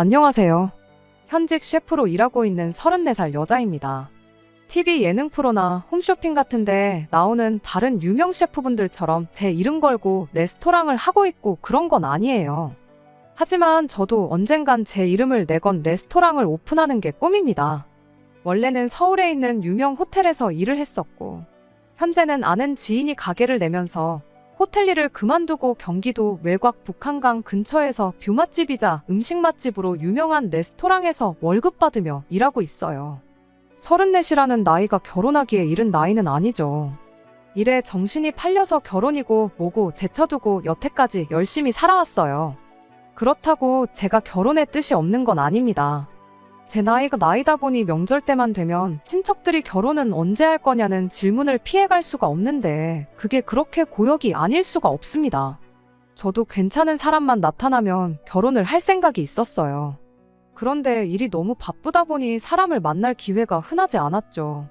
안녕하세요. 현직 셰프로 일하고 있는 34살 여자입니다. TV 예능 프로나 홈쇼핑 같은데 나오는 다른 유명 셰프분들처럼 제 이름 걸고 레스토랑을 하고 있고 그런 건 아니에요. 하지만 저도 언젠간 제 이름을 내건 레스토랑을 오픈하는 게 꿈입니다. 원래는 서울에 있는 유명 호텔에서 일을 했었고, 현재는 아는 지인이 가게를 내면서 호텔 일을 그만두고 경기도 외곽 북한강 근처에서 뷰 맛집이자 음식 맛집으로 유명한 레스토랑에서 월급 받으며 일하고 있어요. 34이라는 나이가 결혼하기에 이른 나이는 아니죠. 일에 정신이 팔려서 결혼이고 뭐고 제쳐두고 여태까지 열심히 살아왔어요. 그렇다고 제가 결혼의 뜻이 없는 건 아닙니다. 제 나이가 나이다 보니 명절 때만 되면 친척들이 결혼은 언제 할 거냐는 질문을 피해갈 수가 없는데 그게 그렇게 고역이 아닐 수가 없습니다. 저도 괜찮은 사람만 나타나면 결혼을 할 생각이 있었어요. 그런데 일이 너무 바쁘다 보니 사람을 만날 기회가 흔하지 않았죠.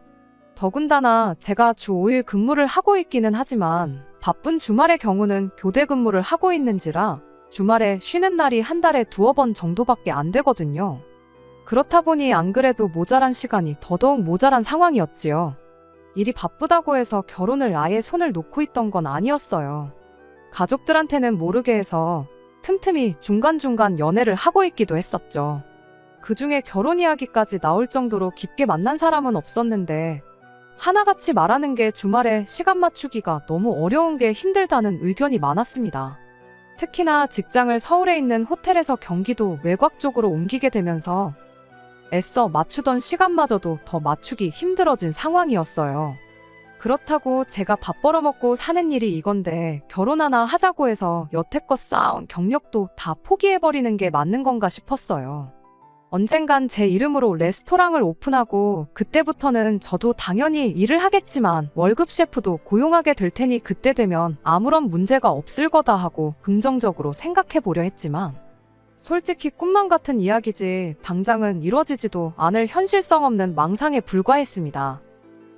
더군다나 제가 주 5일 근무를 하고 있기는 하지만 바쁜 주말의 경우는 교대 근무를 하고 있는지라 주말에 쉬는 날이 한 달에 2번 정도밖에 안 되거든요. 그렇다 보니 안 그래도 모자란 시간이 더더욱 모자란 상황이었지요. 일이 바쁘다고 해서 결혼을 아예 손을 놓고 있던 건 아니었어요. 가족들한테는 모르게 해서 틈틈이 중간중간 연애를 하고 있기도 했었죠. 그중에 결혼 이야기까지 나올 정도로 깊게 만난 사람은 없었는데 하나같이 말하는 게 주말에 시간 맞추기가 너무 어려운 게 힘들다는 의견이 많았습니다. 특히나 직장을 서울에 있는 호텔에서 경기도 외곽 쪽으로 옮기게 되면서 애써 맞추던 시간마저도 더 맞추기 힘들어진 상황이었어요. 그렇다고 제가 밥 벌어먹고 사는 일이 이건데 결혼 하나 하자고 해서 여태껏 쌓아온 경력도 다 포기해버리는 게 맞는 건가 싶었어요. 언젠간 제 이름으로 레스토랑을 오픈하고 그때부터는 저도 당연히 일을 하겠지만 월급 셰프도 고용하게 될 테니 그때 되면 아무런 문제가 없을 거다 하고 긍정적으로 생각해보려 했지만 솔직히 꿈만 같은 이야기지 당장은 이루어지지도 않을 현실성 없는 망상에 불과했습니다.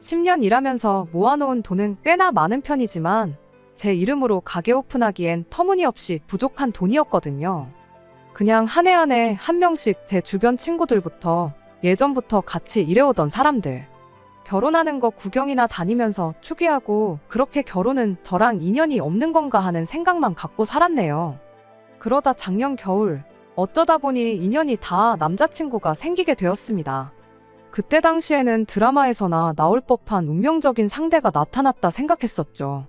10년 일하면서 모아놓은 돈은 꽤나 많은 편이지만 제 이름으로 가게 오픈하기엔 터무니없이 부족한 돈이었거든요. 그냥 한 해 한 해 한 명씩 제 주변 친구들부터 예전부터 같이 일해오던 사람들 결혼하는 거 구경이나 다니면서 추기하고 그렇게 결혼은 저랑 인연이 없는 건가 하는 생각만 갖고 살았네요. 그러다 작년 겨울 어쩌다 보니 인연이 다 남자친구가 생기게 되었습니다. 그때 당시에는 드라마에서나 나올 법한 운명적인 상대가 나타났다 생각했었죠.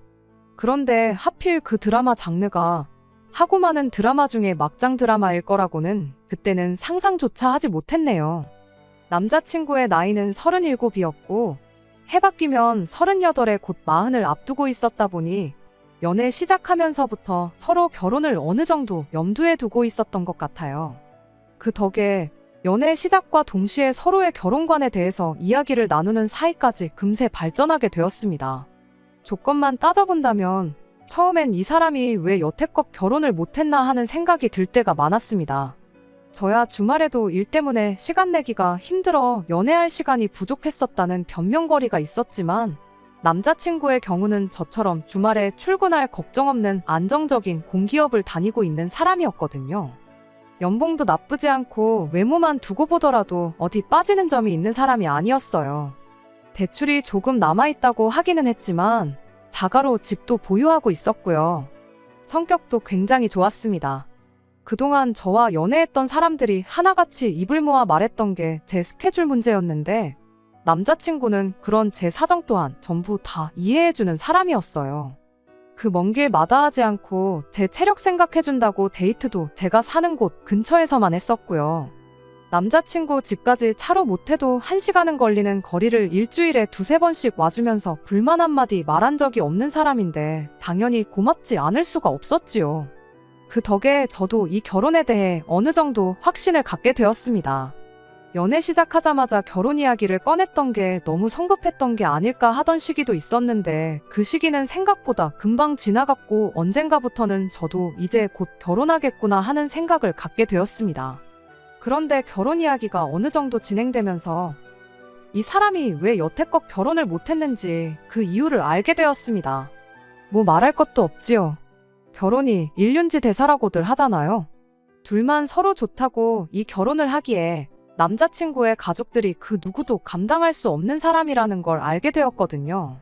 그런데 하필 그 드라마 장르가 하고 많은 드라마 중에 막장 드라마일 거라고는 그때는 상상조차 하지 못했네요. 남자친구의 나이는 37이었고 해 바뀌면 38에 곧 40을 앞두고 있었다 보니 연애 시작하면서부터 서로 결혼을 어느 정도 염두에 두고 있었던 것 같아요. 그 덕에 연애 시작과 동시에 서로의 결혼관에 대해서 이야기를 나누는 사이까지 금세 발전하게 되었습니다. 조건만 따져본다면 처음엔 이 사람이 왜 여태껏 결혼을 못했나 하는 생각이 들 때가 많았습니다. 저야 주말에도 일 때문에 시간 내기가 힘들어 연애할 시간이 부족했었다는 변명거리가 있었지만 남자친구의 경우는 저처럼 주말에 출근할 걱정 없는 안정적인 공기업을 다니고 있는 사람이었거든요. 연봉도 나쁘지 않고 외모만 두고 보더라도 어디 빠지는 점이 있는 사람이 아니었어요. 대출이 조금 남아있다고 하기는 했지만 자가로 집도 보유하고 있었고요. 성격도 굉장히 좋았습니다. 그동안 저와 연애했던 사람들이 하나같이 입을 모아 말했던 게 제 스케줄 문제였는데 남자친구는 그런 제 사정 또한 전부 다 이해해주는 사람이었어요. 그 먼 길 마다하지 않고 제 체력 생각해준다고 데이트도 제가 사는 곳 근처에서만 했었고요. 남자친구 집까지 차로 못해도 1시간은 걸리는 거리를 일주일에 2~3번씩 와주면서 불만 한마디 말한 적이 없는 사람인데 당연히 고맙지 않을 수가 없었지요. 그 덕에 저도 이 결혼에 대해 어느 정도 확신을 갖게 되었습니다. 연애 시작하자마자 결혼 이야기를 꺼냈던 게 너무 성급했던 게 아닐까 하던 시기도 있었는데 그 시기는 생각보다 금방 지나갔고 언젠가부터는 저도 이제 곧 결혼하겠구나 하는 생각을 갖게 되었습니다. 그런데 결혼 이야기가 어느 정도 진행되면서 이 사람이 왜 여태껏 결혼을 못했는지 그 이유를 알게 되었습니다. 뭐 말할 것도 없지요. 결혼이 일륜지 대사라고들 하잖아요. 둘만 서로 좋다고 이 결혼을 하기에 남자친구의 가족들이 그 누구도 감당할 수 없는 사람이라는 걸 알게 되었거든요.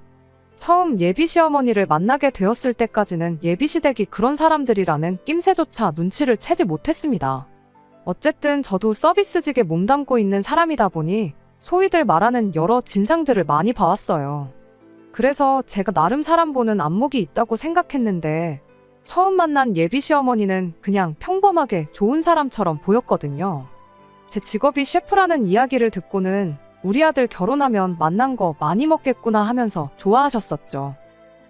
처음 예비 시어머니를 만나게 되었을 때까지는 예비 시댁이 그런 사람들이라는 낌새조차 눈치를 채지 못했습니다. 어쨌든 저도 서비스직에 몸담고 있는 사람이다 보니 소위들 말하는 여러 진상들을 많이 봐왔어요. 그래서 제가 나름 사람 보는 안목이 있다고 생각했는데 처음 만난 예비 시어머니는 그냥 평범하게 좋은 사람처럼 보였거든요. 제 직업이 셰프라는 이야기를 듣고는 우리 아들 결혼하면 만난 거 많이 먹겠구나 하면서 좋아하셨었죠.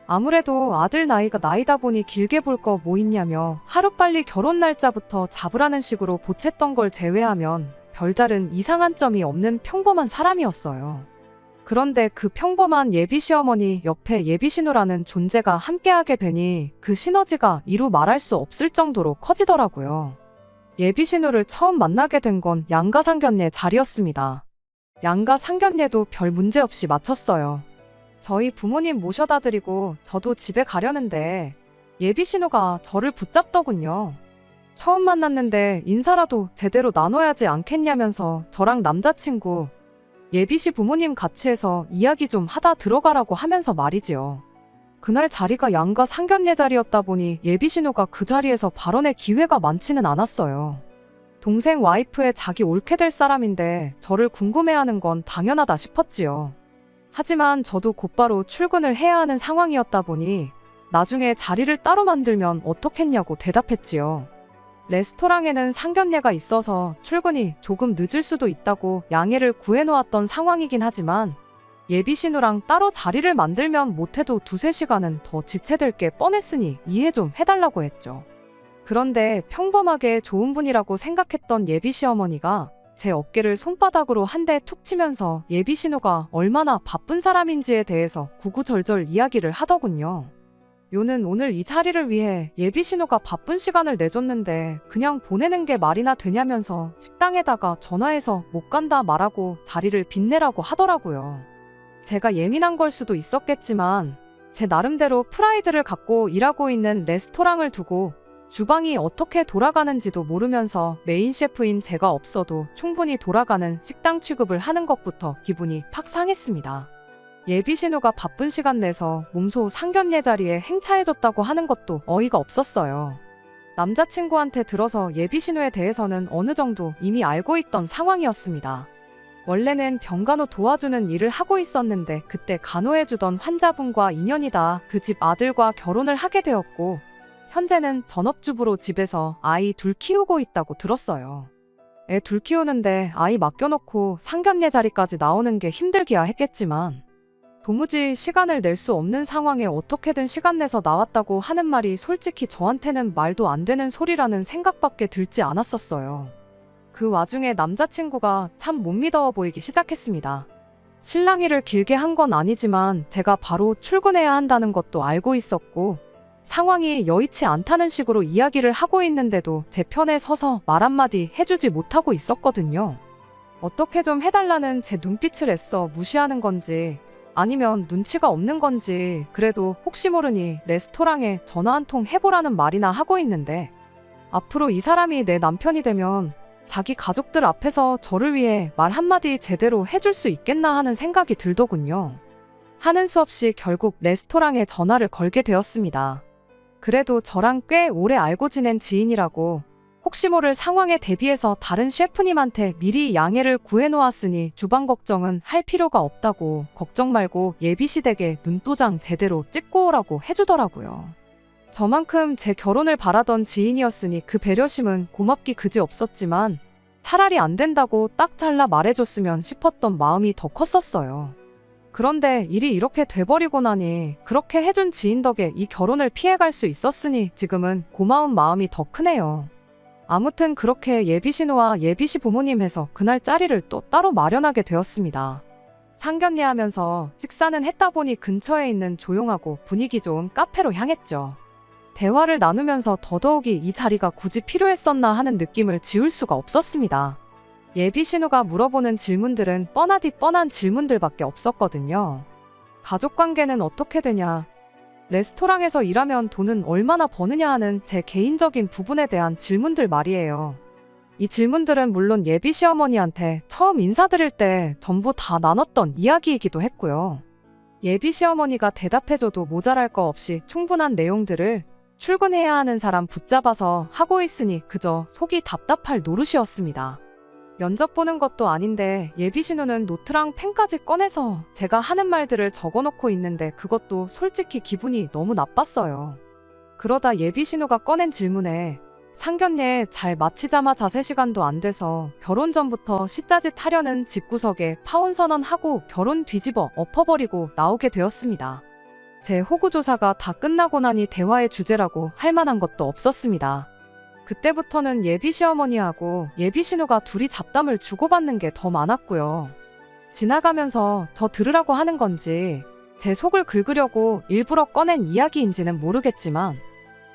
아무래도 아들 나이가 나이다 보니 길게 볼 거 뭐 있냐며 하루빨리 결혼 날짜부터 잡으라는 식으로 보챘던 걸 제외하면 별다른 이상한 점이 없는 평범한 사람이었어요. 그런데 그 평범한 예비 시어머니 옆에 예비 신우라는 존재가 함께하게 되니 그 시너지가 이루 말할 수 없을 정도로 커지더라고요. 예비 신우를 처음 만나게 된 건 양가 상견례 자리였습니다. 양가 상견례도 별 문제 없이 마쳤어요. 저희 부모님 모셔다 드리고 저도 집에 가려는데 예비 신우가 저를 붙잡더군요. 처음 만났는데 인사라도 제대로 나눠야지 않겠냐면서 저랑 남자친구 예비씨 부모님 같이 해서 이야기 좀 하다 들어가라고 하면서 말이지요. 그날 자리가 양가 상견례 자리였다 보니 예비 신우가 그 자리에서 발언의 기회가 많지는 않았어요. 동생 와이프의 자기 옳게 될 사람인데 저를 궁금해하는 건 당연하다 싶었지요. 하지만 저도 곧바로 출근을 해야 하는 상황이었다 보니 나중에 자리를 따로 만들면 어떻겠냐고 대답했지요. 레스토랑에는 상견례가 있어서 출근이 조금 늦을 수도 있다고 양해를 구해놓았던 상황이긴 하지만 예비 신우랑 따로 자리를 만들면 못해도 2-3시간은 더 지체될 게 뻔했으니 이해 좀 해달라고 했죠. 그런데 평범하게 좋은 분이라고 생각했던 예비 시어머니가 제 어깨를 손바닥으로 한 대 툭 치면서 예비 신우가 얼마나 바쁜 사람인지에 대해서 구구절절 이야기를 하더군요. 요는 오늘 이 자리를 위해 예비 신우가 바쁜 시간을 내줬는데 그냥 보내는 게 말이나 되냐면서 식당에다가 전화해서 못 간다 말하고 자리를 빛내라고 하더라고요. 제가 예민한 걸 수도 있었겠지만 제 나름대로 프라이드를 갖고 일하고 있는 레스토랑을 두고 주방이 어떻게 돌아가는지도 모르면서 메인 셰프인 제가 없어도 충분히 돌아가는 식당 취급을 하는 것부터 기분이 팍 상했습니다. 예비 신우가 바쁜 시간 내서 몸소 상견례 자리에 행차해줬다고 하는 것도 어이가 없었어요. 남자친구한테 들어서 예비 신우에 대해서는 어느 정도 이미 알고 있던 상황이었습니다. 원래는 병간호 도와주는 일을 하고 있었는데 그때 간호해주던 환자분과 인연이다 그 집 아들과 결혼을 하게 되었고 현재는 전업주부로 집에서 아이 둘 키우고 있다고 들었어요. 애 둘 키우는데 아이 맡겨놓고 상견례 자리까지 나오는 게 힘들기야 했겠지만 도무지 시간을 낼 수 없는 상황에 어떻게든 시간 내서 나왔다고 하는 말이 솔직히 저한테는 말도 안 되는 소리라는 생각밖에 들지 않았었어요. 그 와중에 남자친구가 참 못 믿어 보이기 시작했습니다. 실랑이를 길게 한 건 아니지만 제가 바로 출근해야 한다는 것도 알고 있었고 상황이 여의치 않다는 식으로 이야기를 하고 있는데도 제 편에 서서 말 한마디 해주지 못하고 있었거든요. 어떻게 좀 해달라는 제 눈빛을 애써 무시하는 건지 아니면 눈치가 없는 건지 그래도 혹시 모르니 레스토랑에 전화 한 통 해보라는 말이나 하고 있는데 앞으로 이 사람이 내 남편이 되면 자기 가족들 앞에서 저를 위해 말 한마디 제대로 해줄 수 있겠나 하는 생각이 들더군요. 하는 수 없이 결국 레스토랑에 전화를 걸게 되었습니다. 그래도 저랑 꽤 오래 알고 지낸 지인이라고 혹시 모를 상황에 대비해서 다른 셰프님한테 미리 양해를 구해놓았으니 주방 걱정은 할 필요가 없다고 걱정 말고 예비시댁에 눈도장 제대로 찍고 오라고 해주더라고요. 저만큼 제 결혼을 바라던 지인이었으니 그 배려심은 고맙기 그지 없었지만 차라리 안 된다고 딱 잘라 말해줬으면 싶었던 마음이 더 컸었어요. 그런데 일이 이렇게 돼버리고 나니 그렇게 해준 지인 덕에 이 결혼을 피해갈 수 있었으니 지금은 고마운 마음이 더 크네요. 아무튼 그렇게 예비신우와 예비시 부모님 해서 그날 자리를 또 따로 마련하게 되었습니다. 상견례하면서 식사는 했다 보니 근처에 있는 조용하고 분위기 좋은 카페로 향했죠. 대화를 나누면서 더더욱이 이 자리가 굳이 필요했었나 하는 느낌을 지울 수가 없었습니다. 예비 신우가 물어보는 질문들은 뻔하디 뻔한 질문들밖에 없었거든요. 가족관계는 어떻게 되냐? 레스토랑에서 일하면 돈은 얼마나 버느냐 하는 제 개인적인 부분에 대한 질문들 말이에요. 이 질문들은 물론 예비 시어머니한테 처음 인사드릴 때 전부 다 나눴던 이야기이기도 했고요. 예비 시어머니가 대답해줘도 모자랄 거 없이 충분한 내용들을 출근해야 하는 사람 붙잡아서 하고 있으니 그저 속이 답답할 노릇이었습니다. 면접 보는 것도 아닌데 예비 신우는 노트랑 펜까지 꺼내서 제가 하는 말들을 적어놓고 있는데 그것도 솔직히 기분이 너무 나빴어요. 그러다 예비 신우가 꺼낸 질문에 상견례 잘 마치자마자 3시간도 안 돼서 결혼 전부터 시짜짓 하려는 집구석에 파혼 선언하고 결혼 뒤집어 엎어버리고 나오게 되었습니다. 제 호구조사가 다 끝나고 나니 대화의 주제라고 할 만한 것도 없었습니다. 그때부터는 예비 시어머니하고 예비 신우가 둘이 잡담을 주고받는 게 더 많았고요. 지나가면서 저 들으라고 하는 건지 제 속을 긁으려고 일부러 꺼낸 이야기인지는 모르겠지만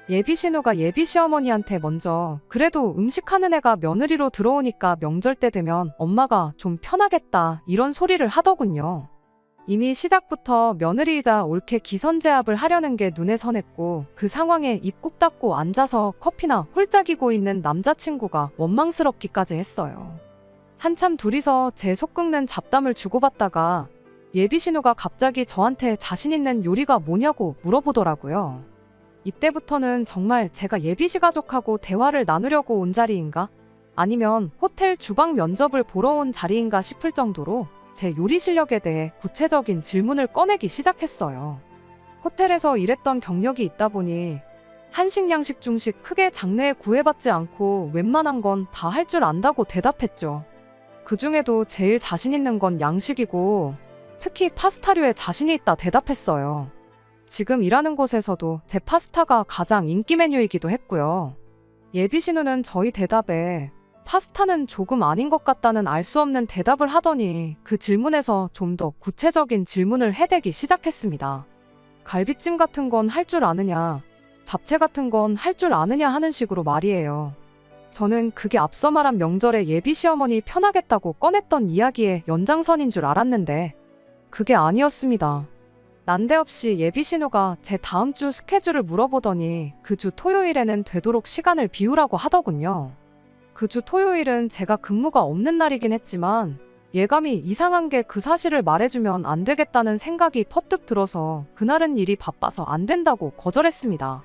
예비 신우가 예비 시어머니한테 먼저 그래도 음식하는 애가 며느리로 들어오니까 명절 때 되면 엄마가 좀 편하겠다 이런 소리를 하더군요. 이미 시작부터 며느리이자 옳게 기선제압을 하려는 게 눈에 선했고 그 상황에 입 꾹 닫고 앉아서 커피나 홀짝이고 있는 남자친구가 원망스럽기까지 했어요. 한참 둘이서 제 속 긁는 잡담을 주고받다가 예비 신우가 갑자기 저한테 자신 있는 요리가 뭐냐고 물어보더라고요. 이때부터는 정말 제가 예비시 가족하고 대화를 나누려고 온 자리인가? 아니면 호텔 주방 면접을 보러 온 자리인가 싶을 정도로 제 요리 실력에 대해 구체적인 질문을 꺼내기 시작했어요. 호텔에서 일했던 경력이 있다 보니 한식, 양식, 중식 크게 장르에 구애받지 않고 웬만한 건 다 할 줄 안다고 대답했죠. 그 중에도 제일 자신 있는 건 양식이고 특히 파스타류에 자신이 있다 대답했어요. 지금 일하는 곳에서도 제 파스타가 가장 인기 메뉴이기도 했고요. 예비 신우는 저희 대답에 파스타는 조금 아닌 것 같다는 알 수 없는 대답을 하더니 그 질문에서 좀 더 구체적인 질문을 해대기 시작했습니다. 갈비찜 같은 건 할 줄 아느냐, 잡채 같은 건 할 줄 아느냐 하는 식으로 말이에요. 저는 그게 앞서 말한 명절에 예비 시어머니 편하겠다고 꺼냈던 이야기의 연장선인 줄 알았는데 그게 아니었습니다. 난데없이 예비 신우가 제 다음 주 스케줄을 물어보더니 그 주 토요일에는 되도록 시간을 비우라고 하더군요. 그 주 토요일은 제가 근무가 없는 날이긴 했지만 예감이 이상한 게 그 사실을 말해주면 안 되겠다는 생각이 퍼뜩 들어서 그날은 일이 바빠서 안 된다고 거절했습니다.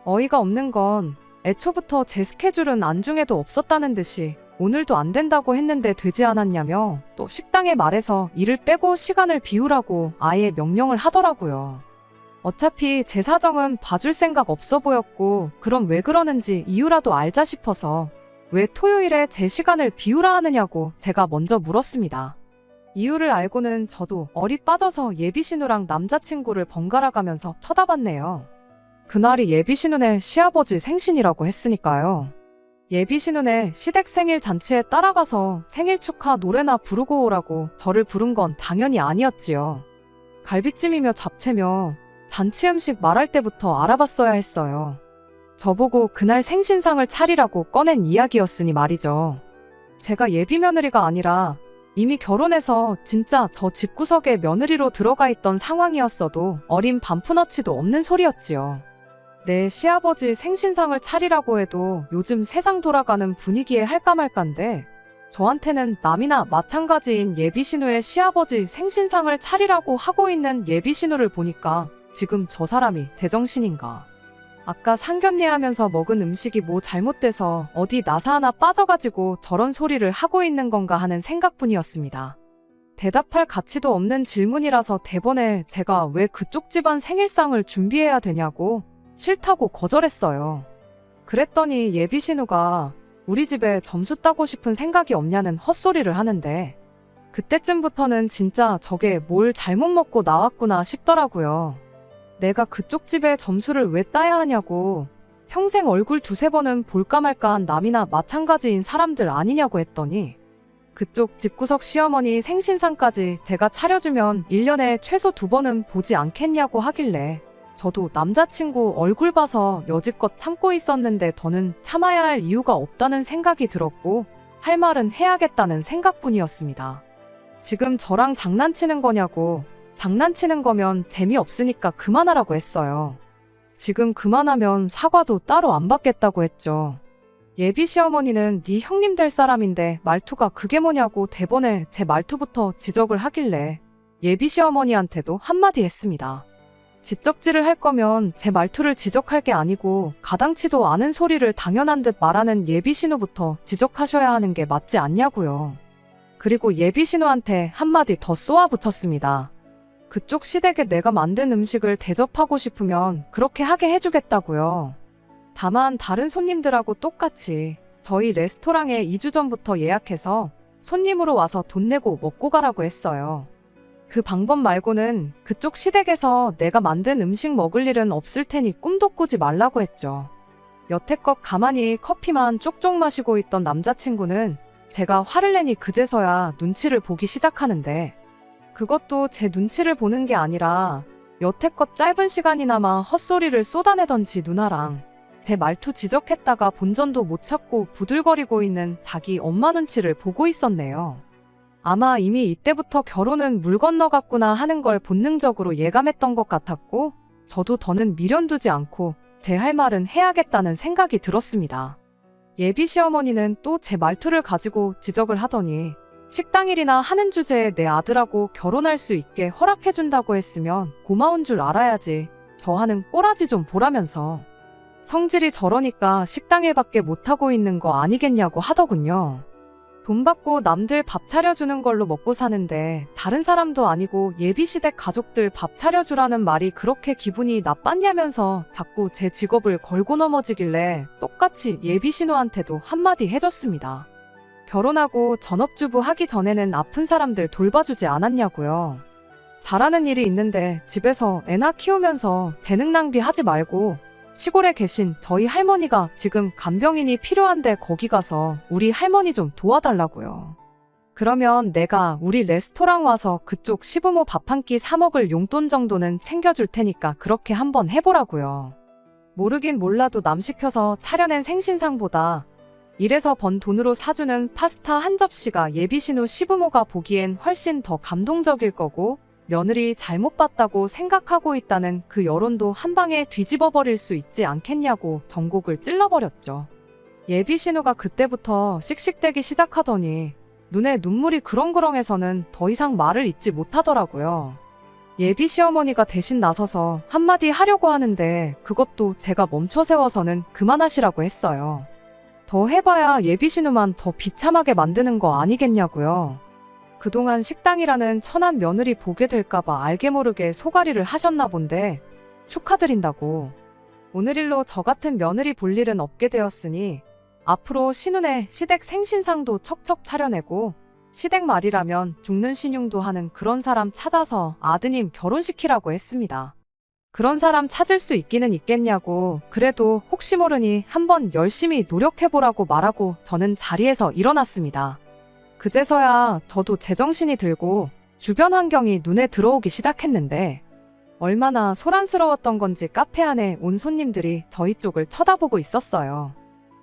어이가 없는 건 애초부터 제 스케줄은 안중에도 없었다는 듯이 오늘도 안 된다고 했는데 되지 않았냐며 또 식당에 말해서 일을 빼고 시간을 비우라고 아예 명령을 하더라고요. 어차피 제 사정은 봐줄 생각 없어 보였고 그럼 왜 그러는지 이유라도 알자 싶어서 왜 토요일에 제 시간을 비우라 하느냐고 제가 먼저 물었습니다. 이유를 알고는 저도 얼이 빠져서 예비 신우랑 남자친구를 번갈아 가면서 쳐다봤네요. 그날이 예비 신우네 시아버지 생신이라고 했으니까요. 예비 신우네 시댁 생일 잔치에 따라가서 생일 축하 노래나 부르고 오라고 저를 부른 건 당연히 아니었지요. 갈비찜이며 잡채며 잔치 음식 말할 때부터 알아봤어야 했어요. 저보고 그날 생신상을 차리라고 꺼낸 이야기였으니 말이죠. 제가 예비 며느리가 아니라 이미 결혼해서 진짜 저 집구석에 며느리로 들어가 있던 상황이었어도 어린 반푼어치도 없는 소리였지요. 내 시아버지 생신상을 차리라고 해도 요즘 세상 돌아가는 분위기에 할까 말까인데 저한테는 남이나 마찬가지인 예비 신우의 시아버지 생신상을 차리라고 하고 있는 예비 신우를 보니까 지금 저 사람이 제정신인가. 아까 상견례 하면서 먹은 음식이 뭐 잘못돼서 어디 나사 하나 빠져가지고 저런 소리를 하고 있는 건가 하는 생각뿐이었습니다. 대답할 가치도 없는 질문이라서 대번에 제가 왜 그쪽 집안 생일상을 준비해야 되냐고 싫다고 거절했어요. 그랬더니 예비 신우가 우리 집에 점수 따고 싶은 생각이 없냐는 헛소리를 하는데 그때쯤부터는 진짜 저게 뭘 잘못 먹고 나왔구나 싶더라고요. 내가 그쪽 집에 점수를 왜 따야 하냐고 평생 얼굴 두세 번은 볼까 말까한 남이나 마찬가지인 사람들 아니냐고 했더니 그쪽 집구석 시어머니 생신상까지 제가 차려주면 1년에 최소 2번은 보지 않겠냐고 하길래 저도 남자친구 얼굴 봐서 여지껏 참고 있었는데 더는 참아야 할 이유가 없다는 생각이 들었고 할 말은 해야겠다는 생각뿐이었습니다. 지금 저랑 장난치는 거냐고 장난치는 거면 재미없으니까 그만하라고 했어요. 지금 그만하면 사과도 따로 안 받겠다고 했죠. 예비 시어머니는 네 형님 될 사람인데 말투가 그게 뭐냐고 대번에 제 말투부터 지적을 하길래 예비 시어머니한테도 한마디 했습니다. 지적질을 할 거면 제 말투를 지적할 게 아니고 가당치도 않은 소리를 당연한 듯 말하는 예비 신우부터 지적하셔야 하는 게 맞지 않냐고요. 그리고 예비 신우한테 한마디 더 쏘아붙였습니다. 그쪽 시댁에 내가 만든 음식을 대접하고 싶으면 그렇게 하게 해주겠다고요. 다만 다른 손님들하고 똑같이 저희 레스토랑에 2주 전부터 예약해서 손님으로 와서 돈 내고 먹고 가라고 했어요. 그 방법 말고는 그쪽 시댁에서 내가 만든 음식 먹을 일은 없을 테니 꿈도 꾸지 말라고 했죠. 여태껏 가만히 커피만 쪽쪽 마시고 있던 남자친구는 제가 화를 내니 그제서야 눈치를 보기 시작하는데, 그것도 제 눈치를 보는 게 아니라 여태껏 짧은 시간이나마 헛소리를 쏟아내던 지 누나랑 제 말투 지적했다가 본전도 못 찾고 부들거리고 있는 자기 엄마 눈치를 보고 있었네요. 아마 이미 이때부터 결혼은 물 건너갔구나 하는 걸 본능적으로 예감했던 것 같았고, 저도 더는 미련두지 않고 제 할 말은 해야겠다는 생각이 들었습니다. 예비 시어머니는 또 제 말투를 가지고 지적을 하더니 식당일이나 하는 주제에 내 아들하고 결혼할 수 있게 허락해준다고 했으면 고마운 줄 알아야지. 저 하는 꼬라지 좀 보라면서 성질이 저러니까 식당일밖에 못하고 있는 거 아니겠냐고 하더군요. 돈 받고 남들 밥 차려주는 걸로 먹고 사는데 다른 사람도 아니고 예비시댁 가족들 밥 차려주라는 말이 그렇게 기분이 나빴냐면서 자꾸 제 직업을 걸고 넘어지길래 똑같이 예비신우한테도 한마디 해줬습니다. 결혼하고 전업주부 하기 전에는 아픈 사람들 돌봐주지 않았냐고요. 잘하는 일이 있는데 집에서 애나 키우면서 재능 낭비하지 말고 시골에 계신 저희 할머니가 지금 간병인이 필요한데 거기 가서 우리 할머니 좀 도와달라고요. 그러면 내가 우리 레스토랑 와서 그쪽 시부모 밥 한 끼 사 먹을 용돈 정도는 챙겨줄 테니까 그렇게 한번 해보라고요. 모르긴 몰라도 남 시켜서 차려낸 생신상보다 일해서 번 돈으로 사주는 파스타 한 접시가 예비신우 시부모가 보기엔 훨씬 더 감동적일 거고, 며느리 잘못 봤다고 생각하고 있다는 그 여론도 한 방에 뒤집어 버릴 수 있지 않겠냐고 전곡을 찔러버렸죠. 예비 신우가 그때부터 씩씩대기 시작하더니 눈에 눈물이 그렁그렁해서는 더 이상 말을 잇지 못하더라고요. 예비 시어머니가 대신 나서서 한마디 하려고 하는데 그것도 제가 멈춰 세워서는 그만하시라고 했어요. 더 해봐야 예비 신우만 더 비참하게 만드는 거 아니겠냐고요. 그동안 식당이라는 천한 며느리 보게 될까봐 알게 모르게 소가리를 하셨나 본데 축하드린다고. 오늘 일로 저 같은 며느리 볼 일은 없게 되었으니 앞으로 신운의 시댁 생신상도 척척 차려내고 시댁 말이라면 죽는 신용도 하는 그런 사람 찾아서 아드님 결혼시키라고 했습니다. 그런 사람 찾을 수 있기는 있겠냐고, 그래도 혹시 모르니 한번 열심히 노력해보라고 말하고 저는 자리에서 일어났습니다. 그제서야 저도 제정신이 들고 주변 환경이 눈에 들어오기 시작했는데 얼마나 소란스러웠던 건지 카페 안에 온 손님들이 저희 쪽을 쳐다보고 있었어요.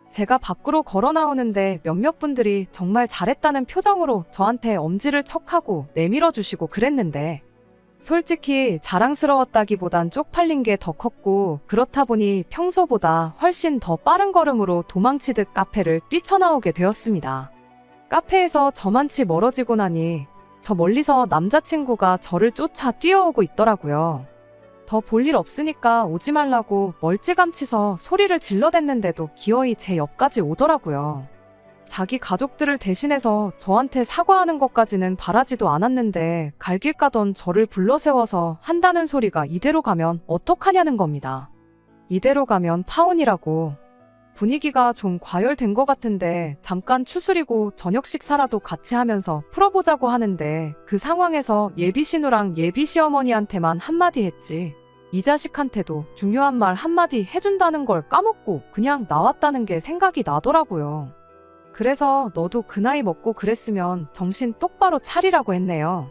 제가 밖으로 걸어 나오는데 몇몇 분들이 정말 잘했다는 표정으로 저한테 엄지를 척하고 내밀어 주시고 그랬는데 솔직히 자랑스러웠다기보단 쪽팔린 게 더 컸고, 그렇다 보니 평소보다 훨씬 더 빠른 걸음으로 도망치듯 카페를 뛰쳐나오게 되었습니다. 카페에서 저만치 멀어지고 나니 저 멀리서 남자친구가 저를 쫓아 뛰어오고 있더라고요. 더 볼 일 없으니까 오지 말라고 멀찌감치서 소리를 질러댔는데도 기어이 제 옆까지 오더라고요. 자기 가족들을 대신해서 저한테 사과하는 것까지는 바라지도 않았는데 갈 길 가던 저를 불러세워서 한다는 소리가 이대로 가면 어떡하냐는 겁니다. 이대로 가면 파혼이라고. 분위기가 좀 과열된 것 같은데 잠깐 추스리고 저녁 식사라도 같이 하면서 풀어보자고 하는데 그 상황에서 예비신우랑 예비시어머니한테만 한마디 했지 이 자식한테도 중요한 말 한마디 해준다는 걸 까먹고 그냥 나왔다는 게 생각이 나더라고요. 그래서 너도 그 나이 먹고 그랬으면 정신 똑바로 차리라고 했네요.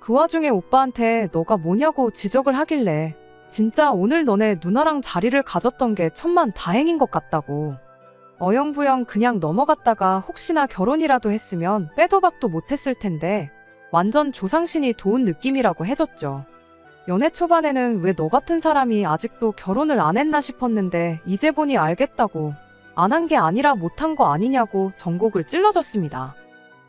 그 와중에 오빠한테 너가 뭐냐고 지적을 하길래 진짜 오늘 너네 누나랑 자리를 가졌던 게 천만 다행인 것 같다고. 어영부영 그냥 넘어갔다가 혹시나 결혼이라도 했으면 빼도 박도 못했을 텐데 완전 조상신이 도운 느낌이라고 해줬죠. 연애 초반에는 왜 너 같은 사람이 아직도 결혼을 안 했나 싶었는데 이제 보니 알겠다고, 안 한 게 아니라 못한 거 아니냐고 전곡을 찔러줬습니다.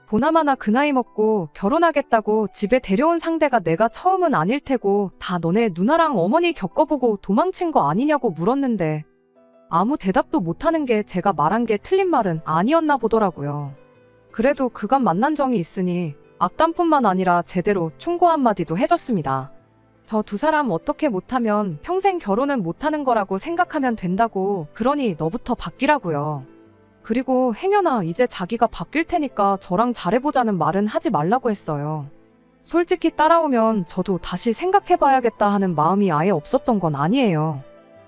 보나마나 그 나이 먹고 결혼하겠다고 집에 데려온 상대가 내가 처음은 아닐 테고 다 너네 누나랑 어머니 겪어보고 도망친 거 아니냐고 물었는데 아무 대답도 못하는 게 제가 말한 게 틀린 말은 아니었나 보더라고요. 그래도 그간 만난 정이 있으니 악담뿐만 아니라 제대로 충고 한마디도 해줬습니다. 저 두 사람 어떻게 못하면 평생 결혼은 못하는 거라고 생각하면 된다고, 그러니 너부터 바뀌라고요. 그리고 행여나 이제 자기가 바뀔 테니까 저랑 잘해보자는 말은 하지 말라고 했어요. 솔직히 따라오면 저도 다시 생각해봐야겠다 하는 마음이 아예 없었던 건 아니에요.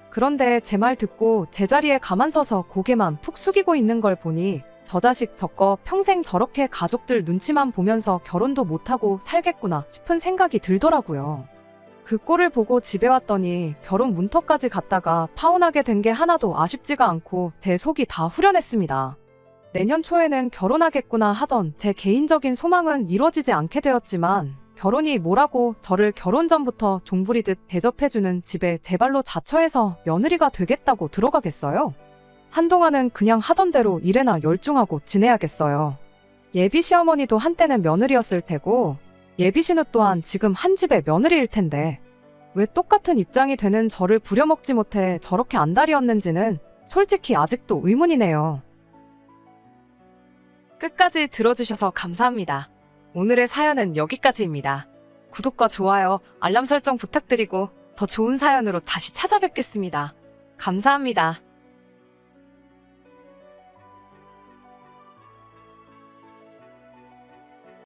그런데 제 말 듣고 제자리에 가만 서서 고개만 푹 숙이고 있는 걸 보니 저 자식 저거 평생 저렇게 가족들 눈치만 보면서 결혼도 못하고 살겠구나 싶은 생각이 들더라고요. 그 꼴을 보고 집에 왔더니 결혼 문턱까지 갔다가 파혼하게 된 게 하나도 아쉽지가 않고 제 속이 다 후련했습니다. 내년 초에는 결혼하겠구나 하던 제 개인적인 소망은 이루어지지 않게 되었지만 결혼이 뭐라고 저를 결혼 전부터 종부리듯 대접해주는 집에 제 발로 자처해서 며느리가 되겠다고 들어가겠어요? 한동안은 그냥 하던 대로 일에나 열중하고 지내야겠어요. 예비 시어머니도 한때는 며느리였을 테고 예비 신우 또한 지금 한 집의 며느리일 텐데 왜 똑같은 입장이 되는 저를 부려먹지 못해 저렇게 안달이었는지는 솔직히 아직도 의문이네요. 끝까지 들어주셔서 감사합니다. 오늘의 사연은 여기까지입니다. 구독과 좋아요, 알람 설정 부탁드리고 더 좋은 사연으로 다시 찾아뵙겠습니다. 감사합니다.